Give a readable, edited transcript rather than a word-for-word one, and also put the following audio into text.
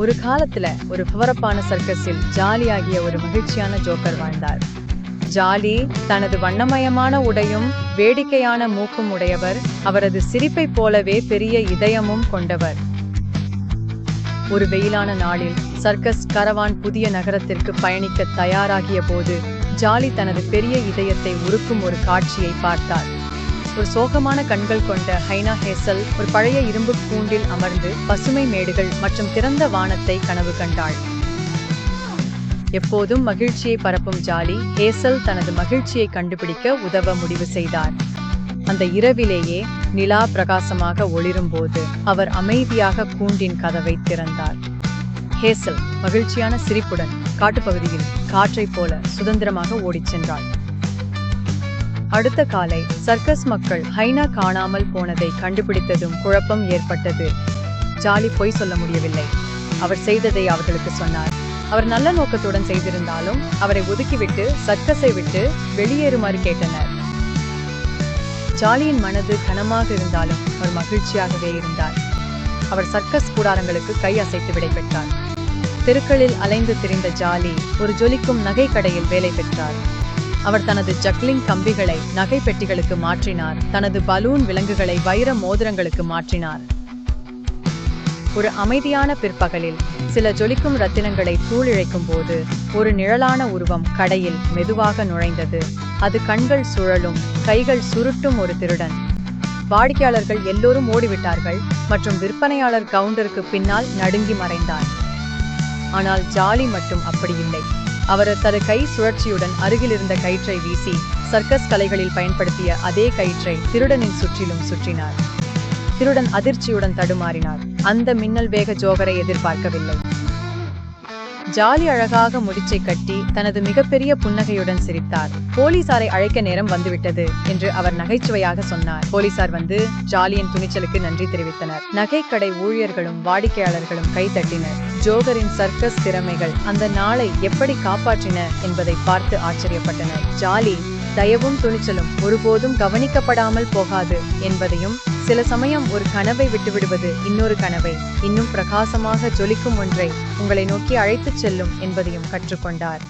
ஒரு காலத்துல ஒரு பரபரப்பான சர்க்கஸில் ஜாலி ஆகிய ஒரு மகிழ்ச்சியான ஜோக்கர் வாழ்ந்தார். ஜாலி தனது வண்ணமயமான உடையும் வேடிக்கையான மூக்கும் உடையவர். அவரது சிரிப்பை போலவே பெரிய இதயமும் கொண்டவர். ஒரு வெயிலான நாளில் சர்க்கஸ் கரவான் புதிய நகரத்திற்கு பயணிக்க தயாராகிய போது ஜாலி தனது பெரிய இதயத்தை உருக்கும் ஒரு காட்சியை பார்த்தார். ஒரு சோகமான கண்கள் கொண்ட ஹைனா ஹேசல் ஒரு பழைய இரும்பு கூண்டில் அமர்ந்து பசுமை மேடுகள் மற்றும் திறந்த வானத்தை கனவு கண்டாள். எப்போதும் மகிழ்ச்சியை பரப்பும் ஜாலி ஹேசல் தனது மகிழ்ச்சியை கண்டுபிடிக்க உதவ முடிவு செய்தார். அந்த இரவிலேயே நிலா பிரகாசமாக ஒளிரும் போது அவர் அமைதியாக கூண்டின் கதவை திறந்தார். ஹேசல் மகிழ்ச்சியான சிரிப்புடன் காட்டுப்பகுதியில் காற்றை போல சுதந்திரமாக ஓடிச் சென்றாள். அடுத்த காலை சர்க்கஸ் மக்கள் ஹைனா காணாமல் போனதை கண்டுபிடித்ததும் குழப்பம் ஏற்பட்டது. ஜாலி பொய் சொல்ல முடியவில்லை. அவர் செய்ததை அவர்களுக்கு சொன்னார். அவர் நல்ல நோக்கத்துடன் செய்திருந்தாலும் அவரை ஒதுக்கிவிட்டு சர்க்கஸை விட்டு வெளியேறுமாறு கேட்டனர். ஜாலியின் மனது கனமாக இருந்தாலும் அவர் மகிழ்ச்சியாகவே இருந்தார். அவர் சர்க்கஸ் கூடாரங்களுக்கு கை அசைத்து விடை பெற்றார். தெருக்களில் அலைந்து திரிந்த ஜாலி ஒரு ஜொலிக்கும் நகை கடையில் வேலை பெற்றார். அவர் தனது ஜக்லிங் கம்பிகளை நகை பெட்டிகளுக்கு மாற்றினார். தனது பலூன் விலங்குகளை வைர மோதிரங்களுக்கு மாற்றினார். ஒரு அமைதியான பிற்பகலில் சில ஜொலிக்கும் ரத்தினங்களை தூளிழைக்கும் போது ஒரு நிழலான உருவம் கடையில் மெதுவாக நுழைந்தது. அது கண்கள் சுழலும் கைகள் சுருட்டும் ஒரு திருடன். வாடிக்கையாளர்கள் எல்லோரும் ஓடிவிட்டார்கள் மற்றும் விற்பனையாளர் கவுண்டருக்கு பின்னால் நடுங்கி மறைந்தார். ஆனால் ஜாலி மட்டும் அப்படி இல்லை. அவர் தனது கை சுழற்சியுடன் அருகில் இருந்த கயிற்றை வீசி சர்க்கஸ் கலைகளில் பயன்படுத்திய அதே கயிற்றை திருடனின் சுற்றிலும் சுற்றினார். திருடன் அதிர்ச்சியுடன் தடுமாறினார். அந்த மின்னல் வேக ஜோகரை எதிர்பார்க்கவில்லை. ஜாலி அழகாக முடிச்சை கட்டி தனது மிகப்பெரிய புன்னகையுடன் சிரித்தார். போலீசாரை அழைக்க நேரம் வந்துவிட்டது என்று அவர் நகைச்சுவையாக சொன்னார். போலீசார் வந்து ஜாலியின் துணிச்சலுக்கு நன்றி தெரிவித்தனர். நகைக்கடை ஊழியர்களும் வாடிக்கையாளர்களும் கைதட்டினர். ஜோகரின் சர்க்கஸ் திறமைகள் அந்த நாளை எப்படி காப்பாற்றின என்பதை பார்த்து ஆச்சரியப்பட்டனர். ஜாலி தயவும் துணிச்சலும் ஒருபோதும் கவனிக்கப்படாமல் போகாது என்பதையும், சில சமயம் ஒரு கனவை விட்டுவிடுவது இன்னொரு கனவை இன்னும் பிரகாசமாக ஜொலிக்கும் ஒன்றை உங்களை நோக்கி அழைத்துச் செல்லும் என்பதையும் கற்றுக்கொண்டார்.